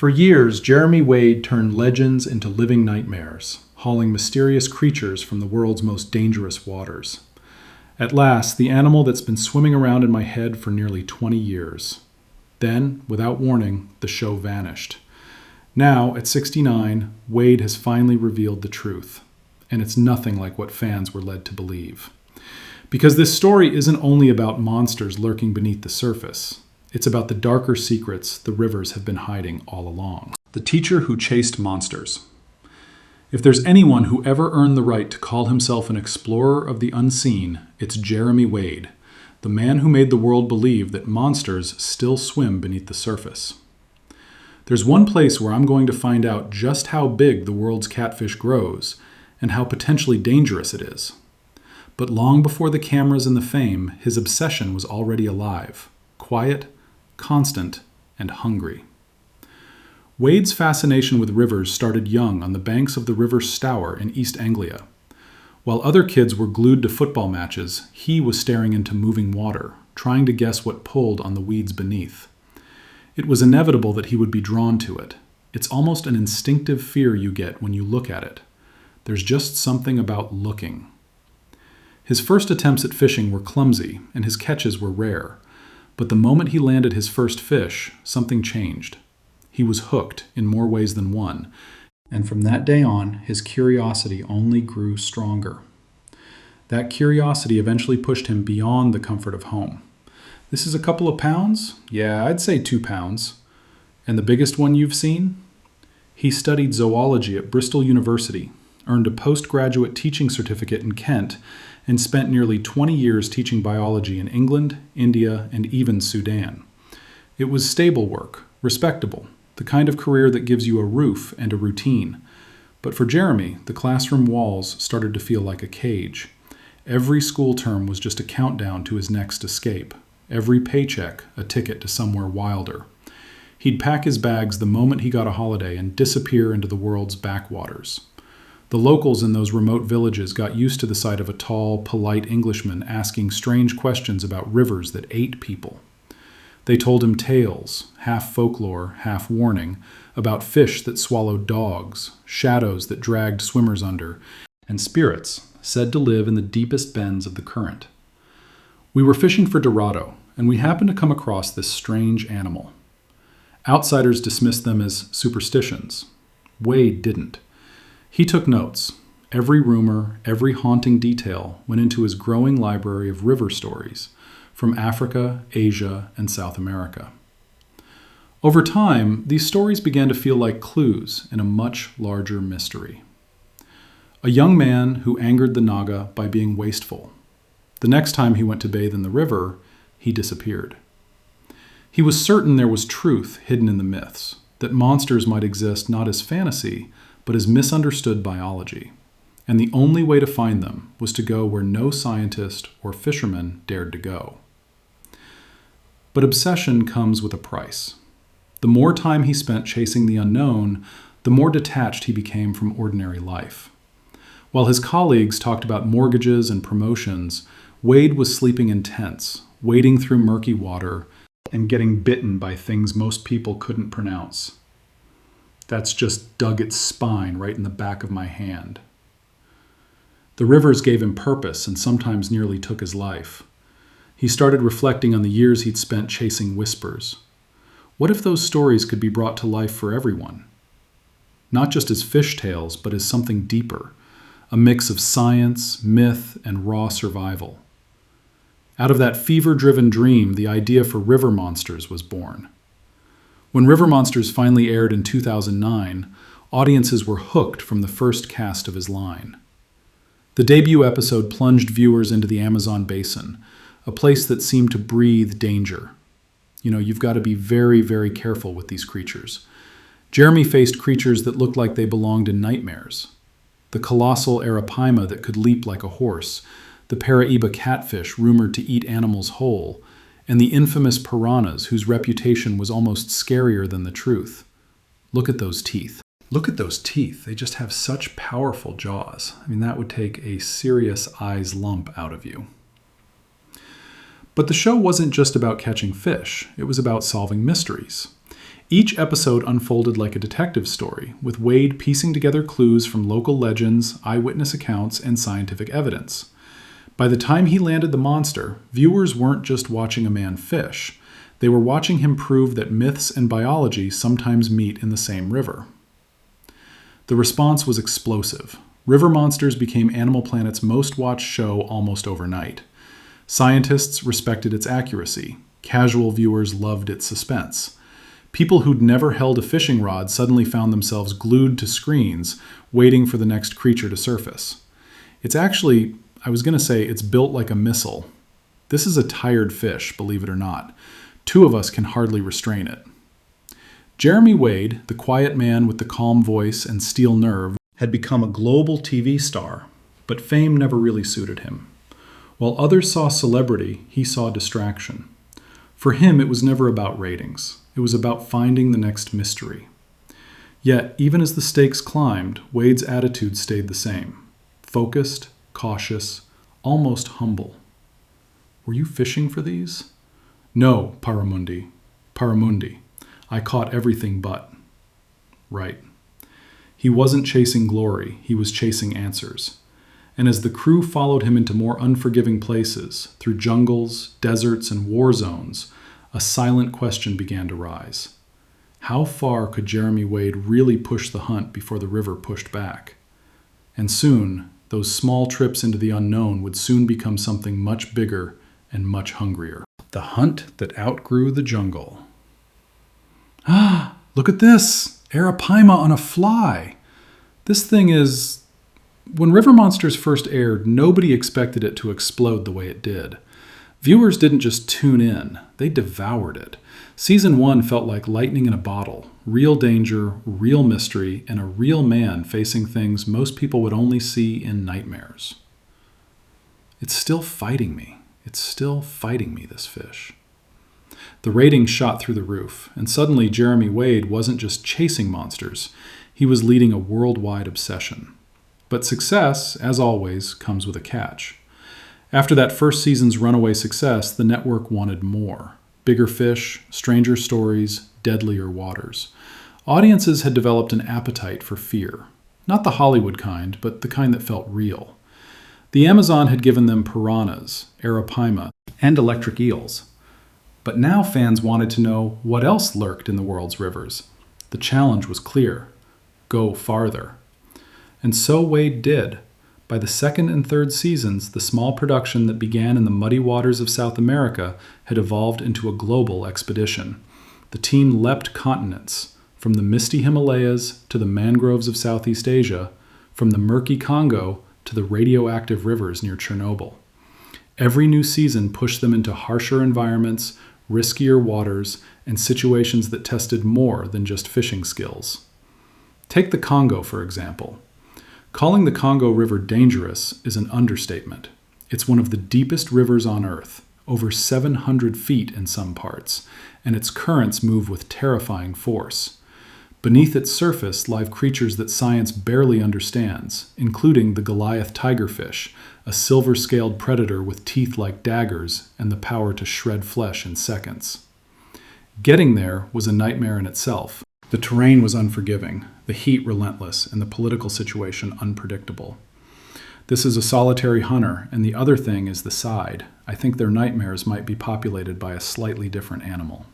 For years, Jeremy Wade turned legends into living nightmares, hauling mysterious creatures from the world's most dangerous waters. At last, the animal that's been swimming around in my head for nearly 20 years. Then, without warning, the show vanished. Now, at 69, Wade has finally revealed the truth, and it's nothing like what fans were led to believe. Because this story isn't only about monsters lurking beneath the surface. It's about the darker secrets the rivers have been hiding all along. The teacher who chased monsters. If there's anyone who ever earned the right to call himself an explorer of the unseen, it's Jeremy Wade, the man who made the world believe that monsters still swim beneath the surface. There's one place where I'm going to find out just how big the world's catfish grows and how potentially dangerous it is. But long before the cameras and the fame, his obsession was already alive, quiet, constant, and hungry. Wade's fascination with rivers started young on the banks of the River Stour in East Anglia. While other kids were glued to football matches, he was staring into moving water, trying to guess what pulled on the weeds beneath. It was inevitable that he would be drawn to it. It's almost an instinctive fear you get when you look at it. There's just something about looking. His first attempts at fishing were clumsy, and his catches were rare. But the moment he landed his first fish, something changed. He was hooked in more ways than one, and from that day on, his curiosity only grew stronger. That curiosity eventually pushed him beyond the comfort of home. This is a couple of pounds? Yeah, I'd say 2 pounds. And the biggest one you've seen? He studied zoology at Bristol University, earned a postgraduate teaching certificate in Kent, and spent nearly 20 years teaching biology in England, India, and even Sudan. It was stable work, respectable, the kind of career that gives you a roof and a routine. But for Jeremy, the classroom walls started to feel like a cage. Every school term was just a countdown to his next escape. Every paycheck, a ticket to somewhere wilder. He'd pack his bags the moment he got a holiday and disappear into the world's backwaters. The locals in those remote villages got used to the sight of a tall, polite Englishman asking strange questions about rivers that ate people. They told him tales, half folklore, half warning, about fish that swallowed dogs, shadows that dragged swimmers under, and spirits said to live in the deepest bends of the current. We were fishing for Dorado, and we happened to come across this strange animal. Outsiders dismissed them as superstitions. Wade didn't. He took notes. Every rumor, every haunting detail went into his growing library of river stories from Africa, Asia, and South America. Over time, these stories began to feel like clues in a much larger mystery. A young man who angered the Naga by being wasteful. The next time he went to bathe in the river, he disappeared. He was certain there was truth hidden in the myths, that monsters might exist not as fantasy, but as misunderstood biology. And the only way to find them was to go where no scientist or fisherman dared to go. But obsession comes with a price. The more time he spent chasing the unknown, the more detached he became from ordinary life. While his colleagues talked about mortgages and promotions, Wade was sleeping in tents, wading through murky water, and getting bitten by things most people couldn't pronounce. That's just dug its spine right in the back of my hand. The rivers gave him purpose and sometimes nearly took his life. He started reflecting on the years he'd spent chasing whispers. What if those stories could be brought to life for everyone? Not just as fish tales, but as something deeper, a mix of science, myth, and raw survival. Out of that fever-driven dream, the idea for River Monsters was born. When River Monsters finally aired in 2009, audiences were hooked from the first cast of his line. The debut episode plunged viewers into the Amazon basin, a place that seemed to breathe danger. You've got to be very, very careful with these creatures. Jeremy faced creatures that looked like they belonged in nightmares. The colossal arapaima that could leap like a horse, the Paraíba catfish rumored to eat animals whole, and the infamous piranhas whose reputation was almost scarier than the truth. Look at those teeth. Look at those teeth. They just have such powerful jaws. That would take a serious eyes lump out of you. But the show wasn't just about catching fish. It was about solving mysteries. Each episode unfolded like a detective story, with Wade piecing together clues from local legends, eyewitness accounts, and scientific evidence. By the time he landed the monster, viewers weren't just watching a man fish. They were watching him prove that myths and biology sometimes meet in the same river. The response was explosive. River Monsters became Animal Planet's most watched show almost overnight. Scientists respected its accuracy. Casual viewers loved its suspense. People who'd never held a fishing rod suddenly found themselves glued to screens, waiting for the next creature to surface. It's actually, it's built like a missile. This is a tired fish, believe it or not. Two of us can hardly restrain it. Jeremy Wade, the quiet man with the calm voice and steel nerve, had become a global TV star, but fame never really suited him. While others saw celebrity, he saw distraction. For him, it was never about ratings. It was about finding the next mystery. Yet, even as the stakes climbed, Wade's attitude stayed the same. Focused, cautious, almost humble. "Were you fishing for these?" "No, Paramundi. I caught everything but." Right. He wasn't chasing glory, he was chasing answers. And as the crew followed him into more unforgiving places, through jungles, deserts, and war zones, a silent question began to rise. How far could Jeremy Wade really push the hunt before the river pushed back? And soon, those small trips into the unknown would soon become something much bigger and much hungrier. The hunt that outgrew the jungle. Ah, look at this! Arapaima on a fly! This thing is... When River Monsters first aired, nobody expected it to explode the way it did. Viewers didn't just tune in, they devoured it. Season 1 felt like lightning in a bottle. Real danger, real mystery, and a real man facing things most people would only see in nightmares. It's still fighting me. This fish. The ratings shot through the roof, and suddenly Jeremy Wade wasn't just chasing monsters. He was leading a worldwide obsession. But success, as always, comes with a catch. After that first season's runaway success, the network wanted more. Bigger fish, stranger stories, deadlier waters. Audiences had developed an appetite for fear. Not the Hollywood kind, but the kind that felt real. The Amazon had given them piranhas, arapaima, and electric eels. But now fans wanted to know what else lurked in the world's rivers. The challenge was clear. Go farther. And so Wade did. By the second and third seasons, the small production that began in the muddy waters of South America had evolved into a global expedition. The team leapt continents, from the misty Himalayas to the mangroves of Southeast Asia, from the murky Congo to the radioactive rivers near Chernobyl. Every new season pushed them into harsher environments, riskier waters, and situations that tested more than just fishing skills. Take the Congo, for example. Calling the Congo River dangerous is an understatement. It's one of the deepest rivers on Earth, over 700 feet in some parts, and its currents move with terrifying force. Beneath its surface live creatures that science barely understands, including the Goliath tigerfish, a silver-scaled predator with teeth like daggers and the power to shred flesh in seconds. Getting there was a nightmare in itself. The terrain was unforgiving, the heat relentless, and the political situation unpredictable. This is a solitary hunter, and the other thing is the side. I think their nightmares might be populated by a slightly different animal.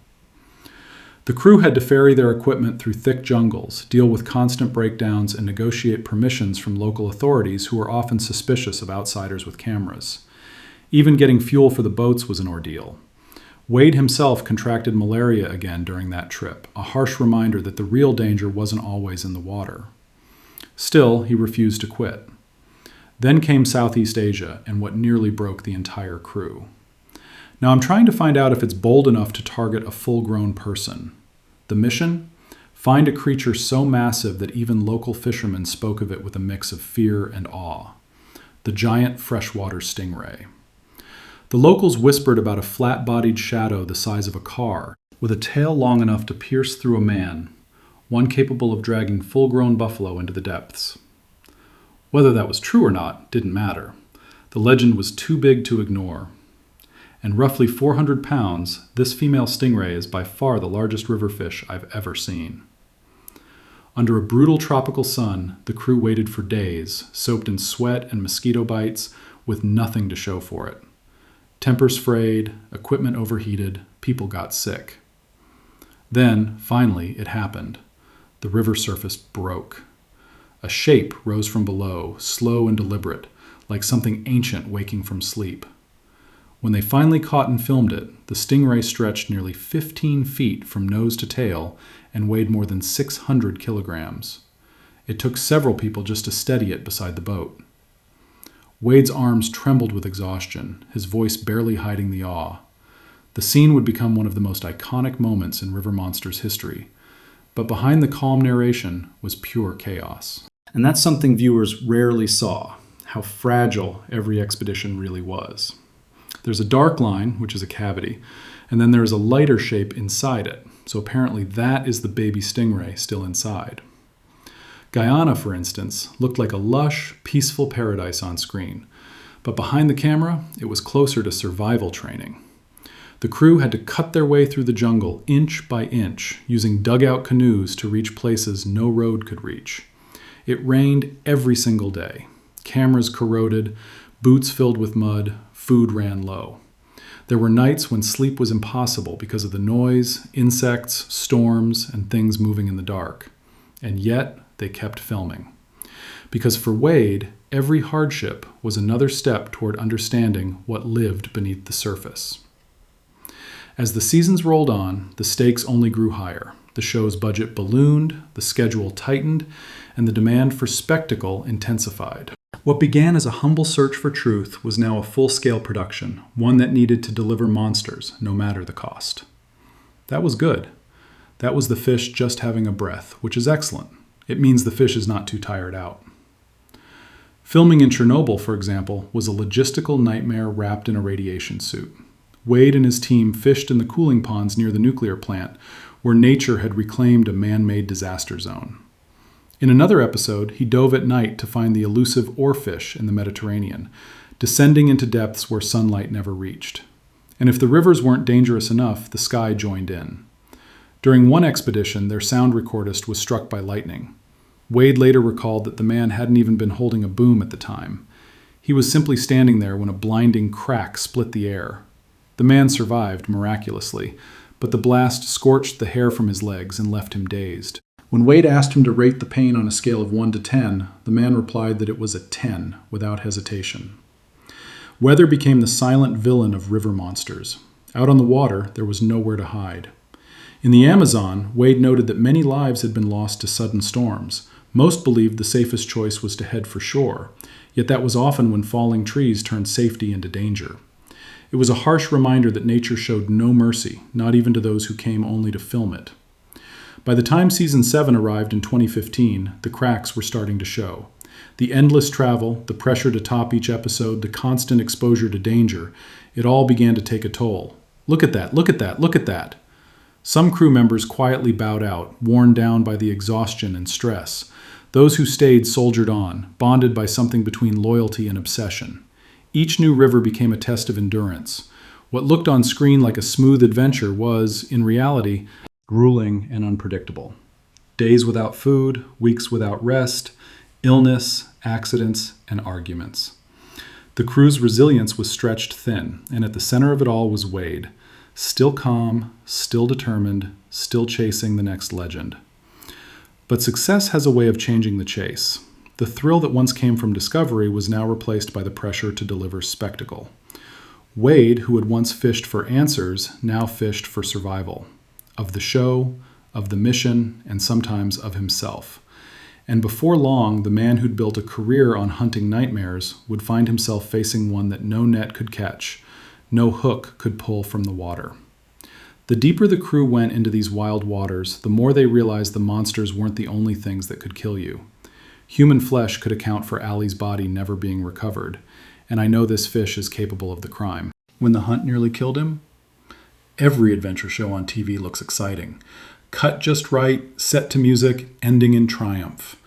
The crew had to ferry their equipment through thick jungles, deal with constant breakdowns, and negotiate permissions from local authorities who were often suspicious of outsiders with cameras. Even getting fuel for the boats was an ordeal. Wade himself contracted malaria again during that trip, a harsh reminder that the real danger wasn't always in the water. Still, he refused to quit. Then came Southeast Asia and what nearly broke the entire crew. Now I'm trying to find out if it's bold enough to target a full-grown person. The mission? Find a creature so massive that even local fishermen spoke of it with a mix of fear and awe. The giant freshwater stingray. The locals whispered about a flat-bodied shadow the size of a car, with a tail long enough to pierce through a man, one capable of dragging full-grown buffalo into the depths. Whether that was true or not didn't matter. The legend was too big to ignore. and roughly 400 pounds, this female stingray is by far the largest river fish I've ever seen. Under a brutal tropical sun, the crew waited for days, soaked in sweat and mosquito bites, with nothing to show for it. Tempers frayed, equipment overheated, people got sick. Then, finally, it happened. The river surface broke. A shape rose from below, slow and deliberate, like something ancient waking from sleep. When they finally caught and filmed it, the stingray stretched nearly 15 feet from nose to tail and weighed more than 600 kilograms. It took several people just to steady it beside the boat. Wade's arms trembled with exhaustion, his voice barely hiding the awe. The scene would become one of the most iconic moments in River Monsters history, but behind the calm narration was pure chaos. And that's something viewers rarely saw, how fragile every expedition really was. There's a dark line, which is a cavity, and then there's a lighter shape inside it, so apparently that is the baby stingray still inside. Guyana, for instance, looked like a lush, peaceful paradise on screen, but behind the camera, it was closer to survival training. The crew had to cut their way through the jungle inch by inch, using dugout canoes to reach places no road could reach. It rained every single day. Cameras corroded, boots filled with mud, food ran low. There were nights when sleep was impossible because of the noise, insects, storms, and things moving in the dark. And yet, they kept filming. Because for Wade, every hardship was another step toward understanding what lived beneath the surface. As the seasons rolled on, the stakes only grew higher. The show's budget ballooned, the schedule tightened, and the demand for spectacle intensified. What began as a humble search for truth was now a full-scale production, one that needed to deliver monsters, no matter the cost. That was good. That was the fish just having a breath, which is excellent. It means the fish is not too tired out. Filming in Chernobyl, for example, was a logistical nightmare wrapped in a radiation suit. Wade and his team fished in the cooling ponds near the nuclear plant, where nature had reclaimed a man-made disaster zone. In another episode, he dove at night to find the elusive oarfish in the Mediterranean, descending into depths where sunlight never reached. And if the rivers weren't dangerous enough, the sky joined in. During one expedition, their sound recordist was struck by lightning. Wade later recalled that the man hadn't even been holding a boom at the time. He was simply standing there when a blinding crack split the air. The man survived, miraculously, but the blast scorched the hair from his legs and left him dazed. When Wade asked him to rate the pain on a scale of 1 to 10, the man replied that it was a 10, without hesitation. Weather became the silent villain of river monsters. Out on the water, there was nowhere to hide. In the Amazon, Wade noted that many lives had been lost to sudden storms. Most believed the safest choice was to head for shore, yet that was often when falling trees turned safety into danger. It was a harsh reminder that nature showed no mercy, not even to those who came only to film it. By the time Season 7 arrived in 2015, the cracks were starting to show. The endless travel, the pressure to top each episode, the constant exposure to danger, it all began to take a toll. Look at that, look at that, look at that. Some crew members quietly bowed out, worn down by the exhaustion and stress. Those who stayed soldiered on, bonded by something between loyalty and obsession. Each new river became a test of endurance. What looked on screen like a smooth adventure was, in reality, grueling and unpredictable. Days without food, weeks without rest, illness, accidents, and arguments. The crew's resilience was stretched thin, and at the center of it all was Wade, still calm, still determined, still chasing the next legend. But success has a way of changing the chase. The thrill that once came from discovery was now replaced by the pressure to deliver spectacle. Wade, who had once fished for answers, now fished for survival. Of the show, of the mission, and sometimes of himself. And before long, the man who'd built a career on hunting nightmares would find himself facing one that no net could catch, no hook could pull from the water. The deeper the crew went into these wild waters, the more they realized the monsters weren't the only things that could kill you. Human flesh could account for Allie's body never being recovered, and I know this fish is capable of the crime. When the hunt nearly killed him, every adventure show on TV looks exciting. Cut just right, set to music, ending in triumph.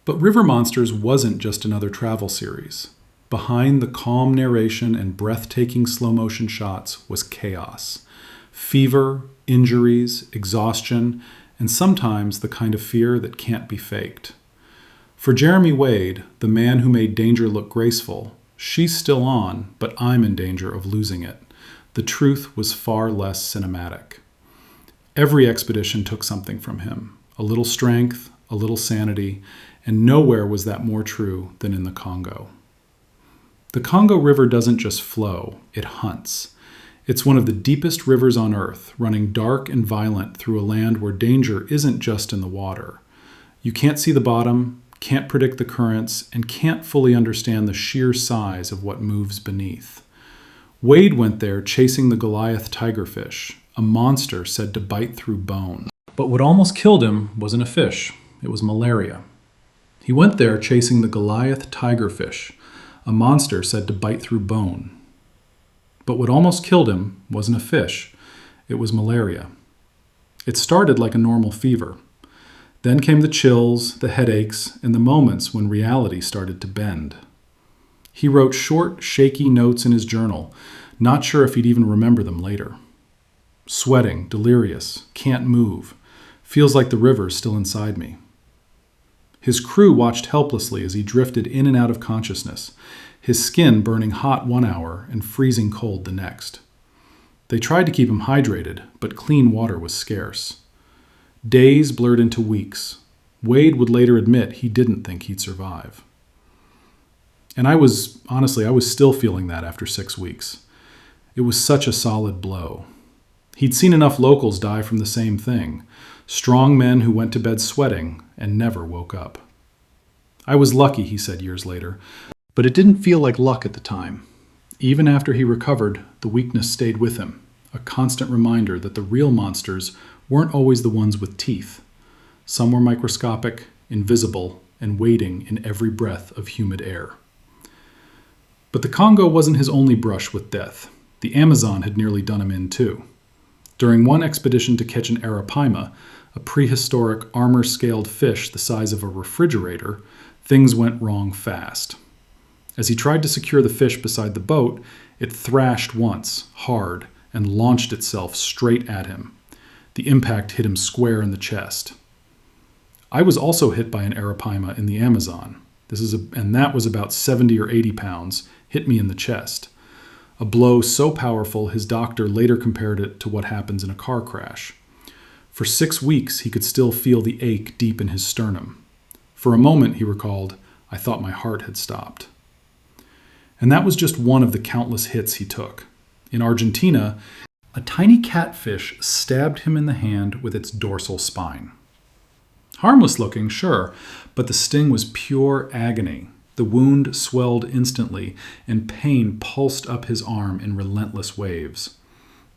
But River Monsters wasn't just another travel series. Behind the calm narration and breathtaking slow-motion shots was chaos. Fever, injuries, exhaustion, and sometimes the kind of fear that can't be faked. For Jeremy Wade, the man who made danger look graceful, she's still on, but I'm in danger of losing it. The truth was far less cinematic. Every expedition took something from him, a little strength, a little sanity, and nowhere was that more true than in the Congo. The Congo River doesn't just flow, it hunts. It's one of the deepest rivers on Earth, running dark and violent through a land where danger isn't just in the water. You can't see the bottom, can't predict the currents, and can't fully understand the sheer size of what moves beneath. Wade went there chasing the Goliath tigerfish, a monster said to bite through bone. But what almost killed him wasn't a fish, it was malaria. He went there chasing the Goliath tigerfish, a monster said to bite through bone. But what almost killed him wasn't a fish, it was malaria. It started like a normal fever. Then came the chills, the headaches, and the moments when reality started to bend. He wrote short, shaky notes in his journal, not sure if he'd even remember them later. Sweating, delirious, can't move, feels like the river's still inside me. His crew watched helplessly as he drifted in and out of consciousness, his skin burning hot 1 hour and freezing cold the next. They tried to keep him hydrated, but clean water was scarce. Days blurred into weeks. Wade would later admit he didn't think he'd survive. And I was still feeling that after 6 weeks. It was such a solid blow. He'd seen enough locals die from the same thing, strong men who went to bed sweating and never woke up. I was lucky, he said years later, but it didn't feel like luck at the time. Even after he recovered, the weakness stayed with him, a constant reminder that the real monsters weren't always the ones with teeth. Some were microscopic, invisible, and waiting in every breath of humid air. But the Congo wasn't his only brush with death. The Amazon had nearly done him in too. During one expedition to catch an arapaima, a prehistoric armor-scaled fish the size of a refrigerator, things went wrong fast. As he tried to secure the fish beside the boat, it thrashed once, hard, and launched itself straight at him. The impact hit him square in the chest. I was also hit by an arapaima in the Amazon. And that was about 70 or 80 pounds, hit me in the chest. A blow so powerful his doctor later compared it to what happens in a car crash. For 6 weeks, he could still feel the ache deep in his sternum. For a moment, he recalled, I thought my heart had stopped. And that was just one of the countless hits he took. In Argentina, a tiny catfish stabbed him in the hand with its dorsal spine. Harmless looking, sure, but the sting was pure agony. The wound swelled instantly, and pain pulsed up his arm in relentless waves.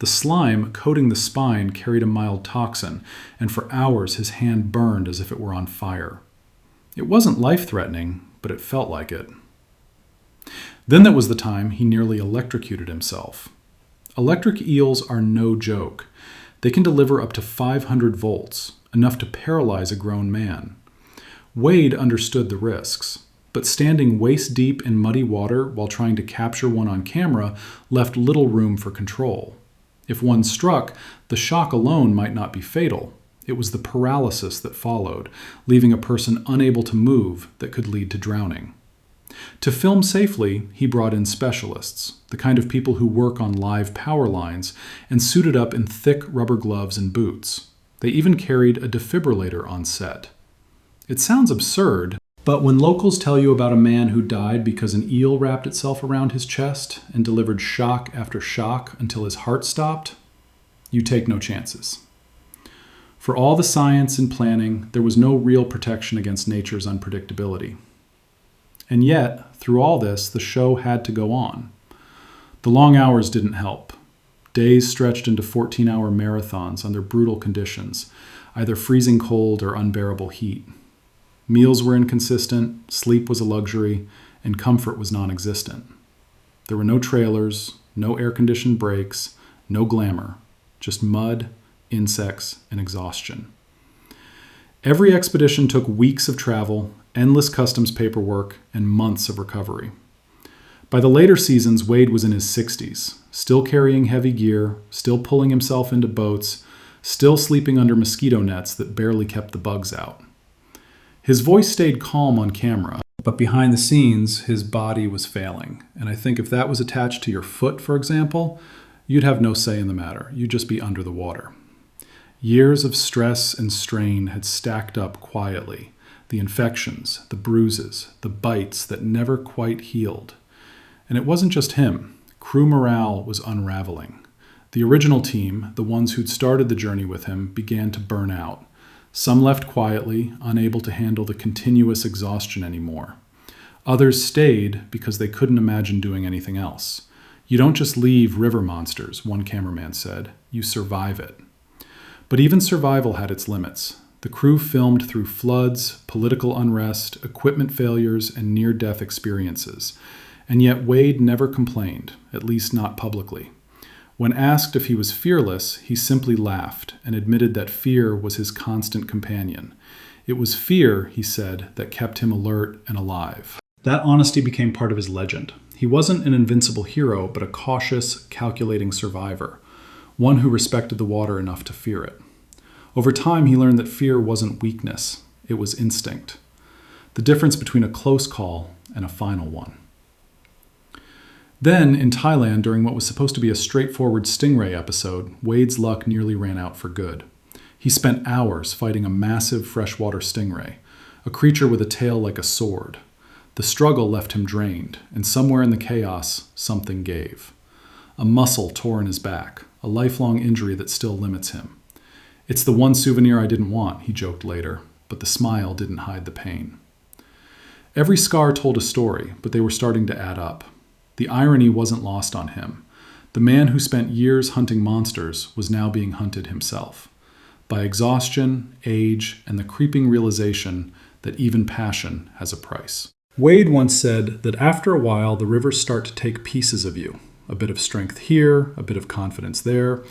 The slime coating the spine carried a mild toxin, and for hours his hand burned as if it were on fire. It wasn't life-threatening, but it felt like it. Then that was the time he nearly electrocuted himself. Electric eels are no joke. They can deliver up to 500 volts, enough to paralyze a grown man. Wade understood the risks, but standing waist-deep in muddy water while trying to capture one on camera left little room for control. If one struck, the shock alone might not be fatal. It was the paralysis that followed, leaving a person unable to move that could lead to drowning. To film safely, he brought in specialists, the kind of people who work on live power lines and suited up in thick rubber gloves and boots. They even carried a defibrillator on set. It sounds absurd, but when locals tell you about a man who died because an eel wrapped itself around his chest and delivered shock after shock until his heart stopped, you take no chances. For all the science and planning, there was no real protection against nature's unpredictability. And yet, through all this, the show had to go on. The long hours didn't help. Days stretched into 14-hour marathons under brutal conditions, either freezing cold or unbearable heat. Meals were inconsistent, sleep was a luxury, and comfort was non-existent. There were no trailers, no air-conditioned breaks, no glamour, just mud, insects, and exhaustion. Every expedition took weeks of travel, endless customs paperwork, and months of recovery. By the later seasons, Wade was in his 60s, still carrying heavy gear, still pulling himself into boats, still sleeping under mosquito nets that barely kept the bugs out. His voice stayed calm on camera, but behind the scenes, his body was failing. And I think if that was attached to your foot, for example, you'd have no say in the matter. You'd just be under the water. Years of stress and strain had stacked up quietly. The infections, the bruises, the bites that never quite healed. And it wasn't just him. Crew morale was unraveling. The original team, the ones who'd started the journey with him, began to burn out. Some left quietly, unable to handle the continuous exhaustion anymore. Others stayed because they couldn't imagine doing anything else. You don't just leave river monsters, one cameraman said. You survive it. But even survival had its limits. The crew filmed through floods, political unrest, equipment failures, and near-death experiences. And yet Wade never complained, at least not publicly. When asked if he was fearless, he simply laughed and admitted that fear was his constant companion. It was fear, he said, that kept him alert and alive. That honesty became part of his legend. He wasn't an invincible hero, but a cautious, calculating survivor, one who respected the water enough to fear it. Over time, he learned that fear wasn't weakness, it was instinct. The difference between a close call and a final one. Then, in Thailand, during what was supposed to be a straightforward stingray episode, Wade's luck nearly ran out for good. He spent hours fighting a massive freshwater stingray, a creature with a tail like a sword. The struggle left him drained, and somewhere in the chaos, something gave. A muscle tore in his back, a lifelong injury that still limits him. "It's the one souvenir I didn't want," he joked later, but the smile didn't hide the pain. Every scar told a story, but they were starting to add up. The irony wasn't lost on him. The man who spent years hunting monsters was now being hunted himself, by exhaustion, age, and the creeping realization that even passion has a price. Wade once said that after a while, the rivers start to take pieces of you, a bit of strength here, a bit of confidence there,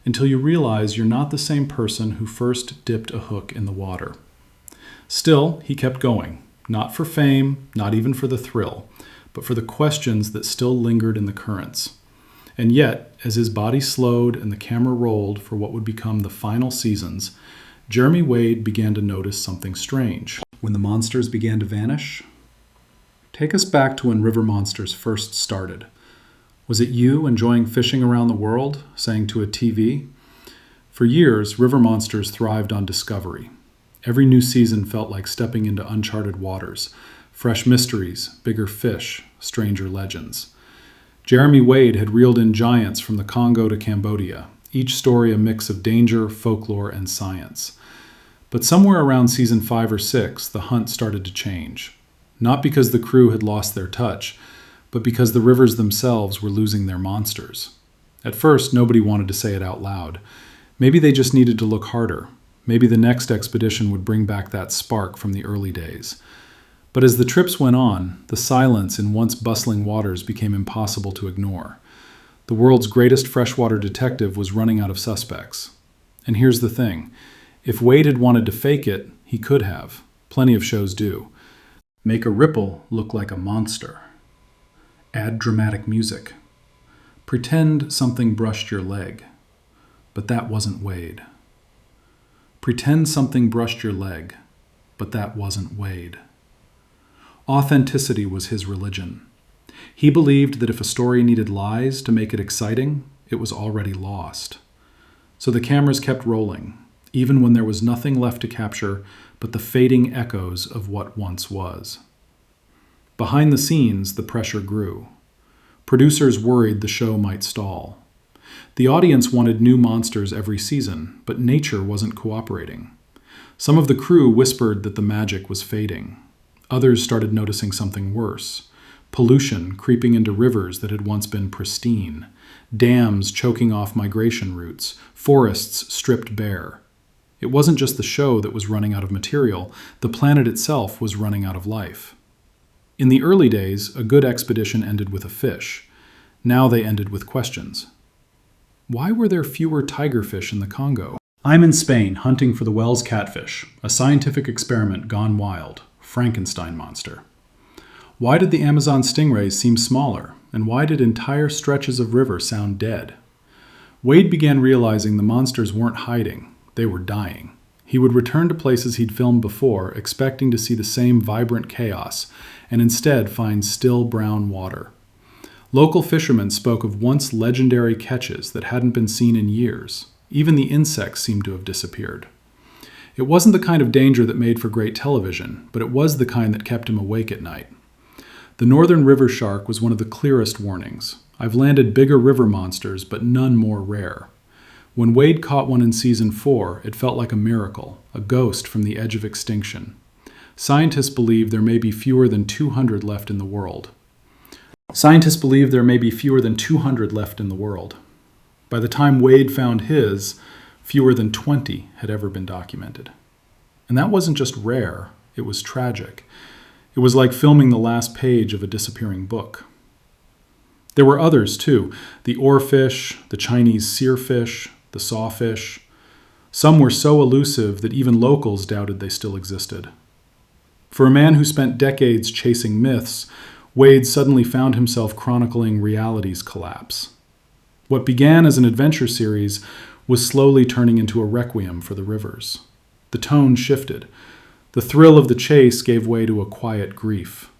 until you realize you're not the same person who first dipped a hook in the water. Still, he kept going, not for fame, not even for the thrill, but for the questions that still lingered in the currents. And yet, as his body slowed and the camera rolled for what would become the final seasons, Jeremy Wade began to notice something strange. When the monsters began to vanish? Take us back to when river monsters first started. Was it you enjoying fishing around the world, saying to a TV? For years, river monsters thrived on discovery. Every new season felt like stepping into uncharted waters. Fresh mysteries, bigger fish, stranger legends. Jeremy Wade had reeled in giants from the Congo to Cambodia, each story a mix of danger, folklore, and science. But somewhere around season 5 or 6, the hunt started to change. Not because the crew had lost their touch, but because the rivers themselves were losing their monsters. At first, nobody wanted to say it out loud. Maybe they just needed to look harder. Maybe the next expedition would bring back that spark from the early days. But as the trips went on, the silence in once bustling waters became impossible to ignore. The world's greatest freshwater detective was running out of suspects. And here's the thing. If Wade had wanted to fake it, he could have. Plenty of shows do. Make a ripple look like a monster. Add dramatic music. Pretend something brushed your leg. But that wasn't Wade. Pretend something brushed your leg. But that wasn't Wade. Authenticity was his religion. He believed that if a story needed lies to make it exciting, it was already lost. So the cameras kept rolling, even when there was nothing left to capture but the fading echoes of what once was. Behind the scenes, the pressure grew. Producers worried the show might stall. The audience wanted new monsters every season, but nature wasn't cooperating. Some of the crew whispered that the magic was fading. Others started noticing something worse. Pollution creeping into rivers that had once been pristine. Dams choking off migration routes. Forests stripped bare. It wasn't just the show that was running out of material. The planet itself was running out of life. In the early days, a good expedition ended with a fish. Now they ended with questions. Why were there fewer tigerfish in the Congo? I'm in Spain hunting for the Wells catfish, a scientific experiment gone wild. Frankenstein monster. Why did the Amazon stingrays seem smaller? And why did entire stretches of river sound dead? Wade began realizing the monsters weren't hiding, they were dying. He would return to places he'd filmed before, expecting to see the same vibrant chaos, and instead find still brown water. Local fishermen spoke of once legendary catches that hadn't been seen in years. Even the insects seemed to have disappeared. It wasn't the kind of danger that made for great television, but it was the kind that kept him awake at night. The northern river shark was one of the clearest warnings. I've landed bigger river monsters, but none more rare. When Wade caught one in season 4, it felt like a miracle, a ghost from the edge of extinction. Scientists believe there may be fewer than 200 left in the world. By the time Wade found his, fewer than 20 had ever been documented. And that wasn't just rare, it was tragic. It was like filming the last page of a disappearing book. There were others, too. The oarfish, the Chinese seerfish, the sawfish. Some were so elusive that even locals doubted they still existed. For a man who spent decades chasing myths, Wade suddenly found himself chronicling reality's collapse. What began as an adventure series was slowly turning into a requiem for the rivers. The tone shifted. The thrill of the chase gave way to a quiet grief.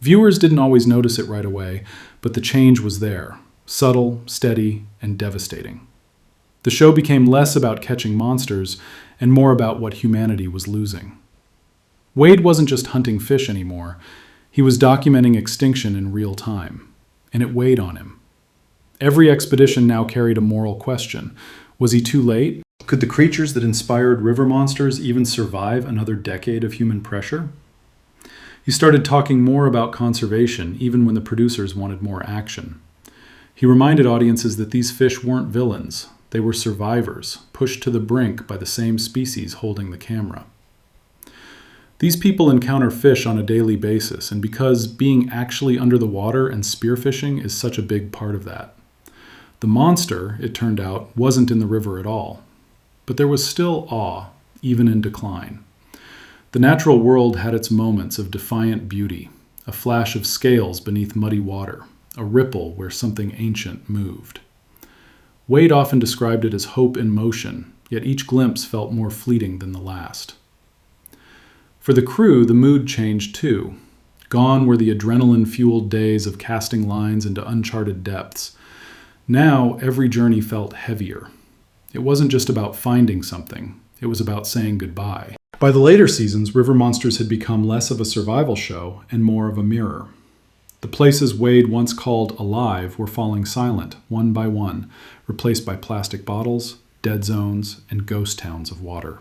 Viewers didn't always notice it right away, but the change was there, subtle, steady, and devastating. The show became less about catching monsters and more about what humanity was losing. Wade wasn't just hunting fish anymore. He was documenting extinction in real time, and it weighed on him. Every expedition now carried a moral question. Was he too late? Could the creatures that inspired river monsters even survive another decade of human pressure? He started talking more about conservation, even when the producers wanted more action. He reminded audiences that these fish weren't villains. They were survivors, pushed to the brink by the same species holding the camera. These people encounter fish on a daily basis, and because being actually under the water and spearfishing is such a big part of that. The monster, it turned out, wasn't in the river at all. But there was still awe, even in decline. The natural world had its moments of defiant beauty, a flash of scales beneath muddy water, a ripple where something ancient moved. Wade often described it as hope in motion, yet each glimpse felt more fleeting than the last. For the crew, the mood changed too. Gone were the adrenaline-fueled days of casting lines into uncharted depths. Now, every journey felt heavier. It wasn't just about finding something, it was about saying goodbye. By the later seasons, River Monsters had become less of a survival show and more of a mirror. The places Wade once called alive were falling silent, one by one, replaced by plastic bottles, dead zones, and ghost towns of water.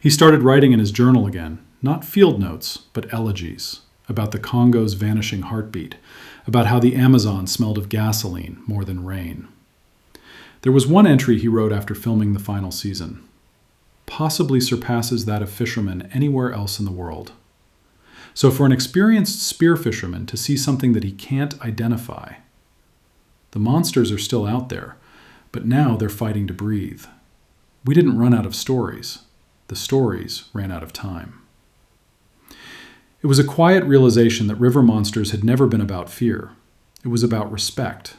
He started writing in his journal again, not field notes, but elegies, about the Congo's vanishing heartbeat, about how the Amazon smelled of gasoline more than rain. There was one entry he wrote after filming the final season. Possibly surpasses that of fishermen anywhere else in the world. So for an experienced spear fisherman to see something that he can't identify, the monsters are still out there, but now they're fighting to breathe. We didn't run out of stories. The stories ran out of time. It was a quiet realization that river monsters had never been about fear. It was about respect.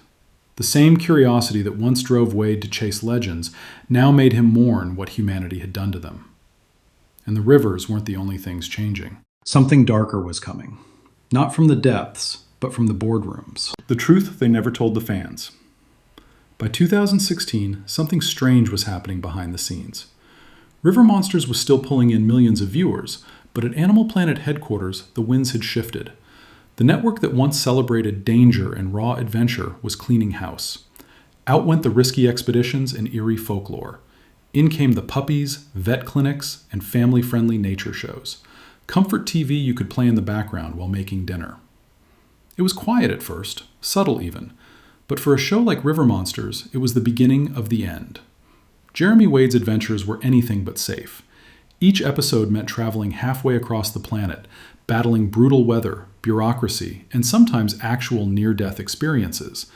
The same curiosity that once drove Wade to chase legends now made him mourn what humanity had done to them. And the rivers weren't the only things changing. Something darker was coming. Not from the depths, but from the boardrooms. The truth they never told the fans. By 2016, something strange was happening behind the scenes. River Monsters was still pulling in millions of viewers, but at Animal Planet headquarters, the winds had shifted. The network that once celebrated danger and raw adventure was cleaning house. Out went the risky expeditions and eerie folklore. In came the puppies, vet clinics, and family-friendly nature shows. Comfort TV you could play in the background while making dinner. It was quiet at first, subtle even, but for a show like River Monsters, it was the beginning of the end. Jeremy Wade's adventures were anything but safe. Each episode meant traveling halfway across the planet, battling brutal weather, bureaucracy, and sometimes actual near-death experiences,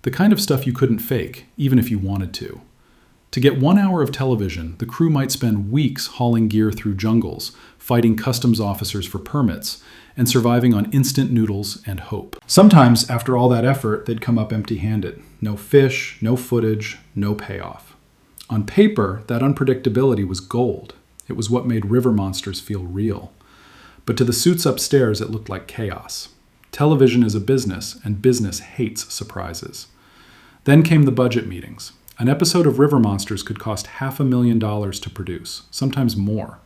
the kind of stuff you couldn't fake, even if you wanted to. To get 1 hour of television, the crew might spend weeks hauling gear through jungles, fighting customs officers for permits, and surviving on instant noodles and hope. Sometimes, after all that effort, they'd come up empty-handed. No fish, no footage, no payoff. On paper, that unpredictability was gold. It was what made river monsters feel real. But to the suits upstairs, it looked like chaos. Television is a business, and business hates surprises. Then came the budget meetings. An episode of River Monsters could cost $500,000 to produce, sometimes more.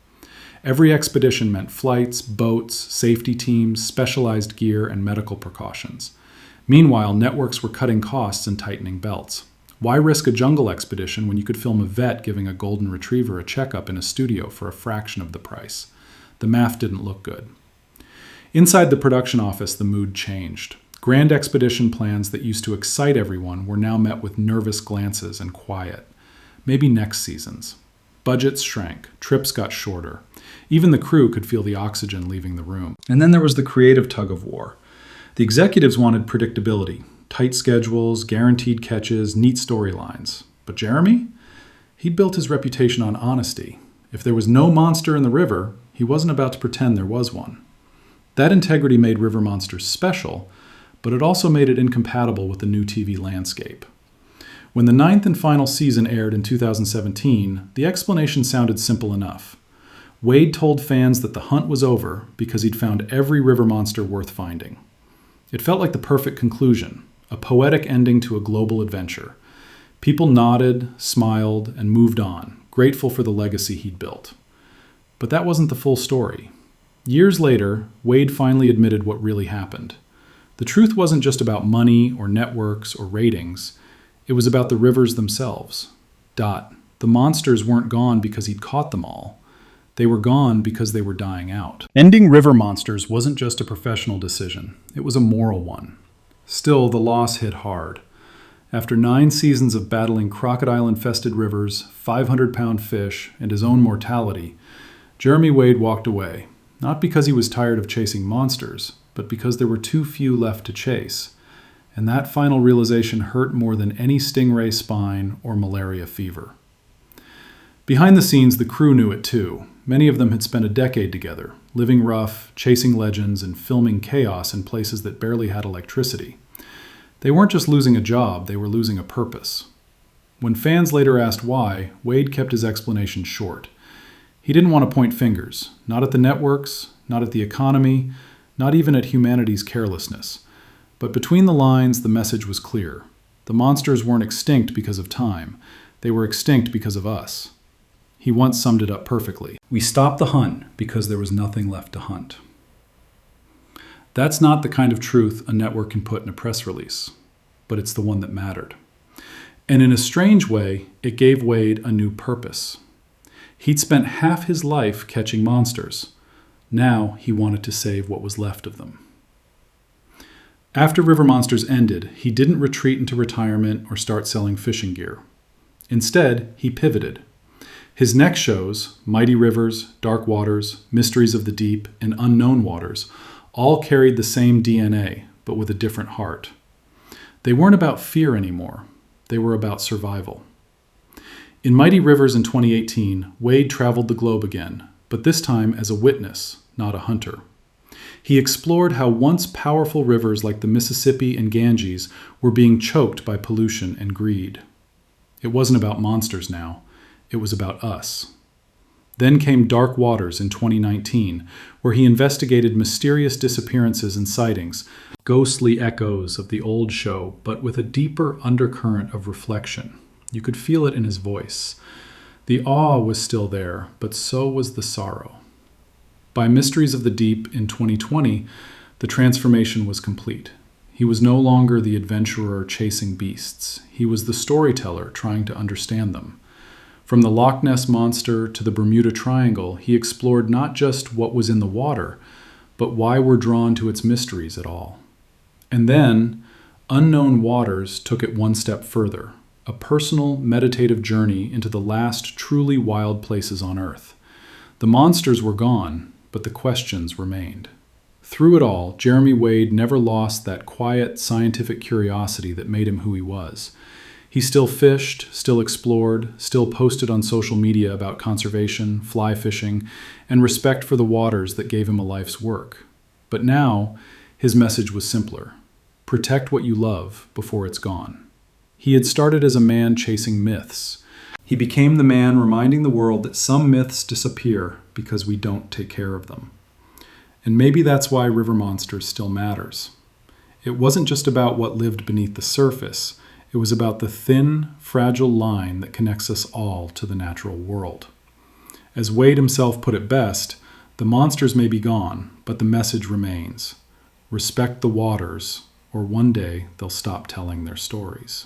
Every expedition meant flights, boats, safety teams, specialized gear, and medical precautions. Meanwhile, networks were cutting costs and tightening belts. Why risk a jungle expedition when you could film a vet giving a golden retriever a checkup in a studio for a fraction of the price? The math didn't look good. Inside the production office, the mood changed. Grand expedition plans that used to excite everyone were now met with nervous glances and quiet. Maybe next season's. Budgets shrank. Trips got shorter. Even the crew could feel the oxygen leaving the room. And then there was the creative tug-of-war. The executives wanted predictability, tight schedules, guaranteed catches, neat storylines. But Jeremy? He'd built his reputation on honesty. If there was no monster in the river, he wasn't about to pretend there was one. That integrity made River Monsters special, but it also made it incompatible with the new TV landscape. When the 9th and final season aired in 2017, the explanation sounded simple enough. Wade told fans that the hunt was over because he'd found every river monster worth finding. It felt like the perfect conclusion, a poetic ending to a global adventure. People nodded, smiled, and moved on, grateful for the legacy he'd built. But that wasn't the full story. Years later, Wade finally admitted what really happened. The truth wasn't just about money or networks or ratings. It was about the rivers themselves. The monsters weren't gone because he'd caught them all. They were gone because they were dying out. Ending River Monsters wasn't just a professional decision. It was a moral one. Still, the loss hit hard. After 9 seasons of battling crocodile-infested rivers, 500-pound fish, and his own mortality, Jeremy Wade walked away, not because he was tired of chasing monsters, but because there were too few left to chase. And that final realization hurt more than any stingray spine or malaria fever. Behind the scenes, the crew knew it too. Many of them had spent a decade together, living rough, chasing legends, and filming chaos in places that barely had electricity. They weren't just losing a job, they were losing a purpose. When fans later asked why, Wade kept his explanation short. He didn't want to point fingers, not at the networks, not at the economy, not even at humanity's carelessness. But between the lines, the message was clear. The monsters weren't extinct because of time. They were extinct because of us. He once summed it up perfectly. We stopped the hunt because there was nothing left to hunt. That's not the kind of truth a network can put in a press release, but it's the one that mattered. And in a strange way, it gave Wade a new purpose. He'd spent half his life catching monsters. Now he wanted to save what was left of them. After River Monsters ended, he didn't retreat into retirement or start selling fishing gear. Instead, he pivoted. His next shows, Mighty Rivers, Dark Waters, Mysteries of the Deep, and Unknown Waters, all carried the same DNA, but with a different heart. They weren't about fear anymore. They were about survival. In Mighty Rivers in 2018, Wade traveled the globe again, but this time as a witness, not a hunter. He explored how once powerful rivers like the Mississippi and Ganges were being choked by pollution and greed. It wasn't about monsters now. It was about us. Then came Dark Waters in 2019, where he investigated mysterious disappearances and sightings, ghostly echoes of the old show, but with a deeper undercurrent of reflection. You could feel it in his voice. The awe was still there, but so was the sorrow. By Mysteries of the Deep in 2020, the transformation was complete. He was no longer the adventurer chasing beasts. He was the storyteller trying to understand them. From the Loch Ness Monster to the Bermuda Triangle, he explored not just what was in the water, but why we're drawn to its mysteries at all. And then, Unknown Waters took it one step further, a personal, meditative journey into the last truly wild places on Earth. The monsters were gone, but the questions remained. Through it all, Jeremy Wade never lost that quiet, scientific curiosity that made him who he was. He still fished, still explored, still posted on social media about conservation, fly fishing, and respect for the waters that gave him a life's work. But now, his message was simpler. Protect what you love before it's gone. He had started as a man chasing myths. He became the man reminding the world that some myths disappear because we don't take care of them. And maybe that's why River Monsters still matters. It wasn't just about what lived beneath the surface. It was about the thin, fragile line that connects us all to the natural world. As Wade himself put it best, the monsters may be gone, but the message remains. Respect the waters, or one day they'll stop telling their stories.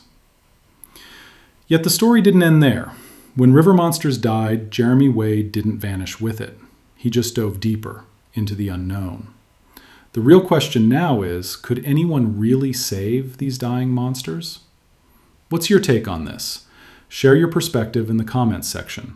Yet the story didn't end there. When River Monsters died, Jeremy Wade didn't vanish with it. He just dove deeper into the unknown. The real question now is, could anyone really save these dying monsters? What's your take on this? Share your perspective in the comments section.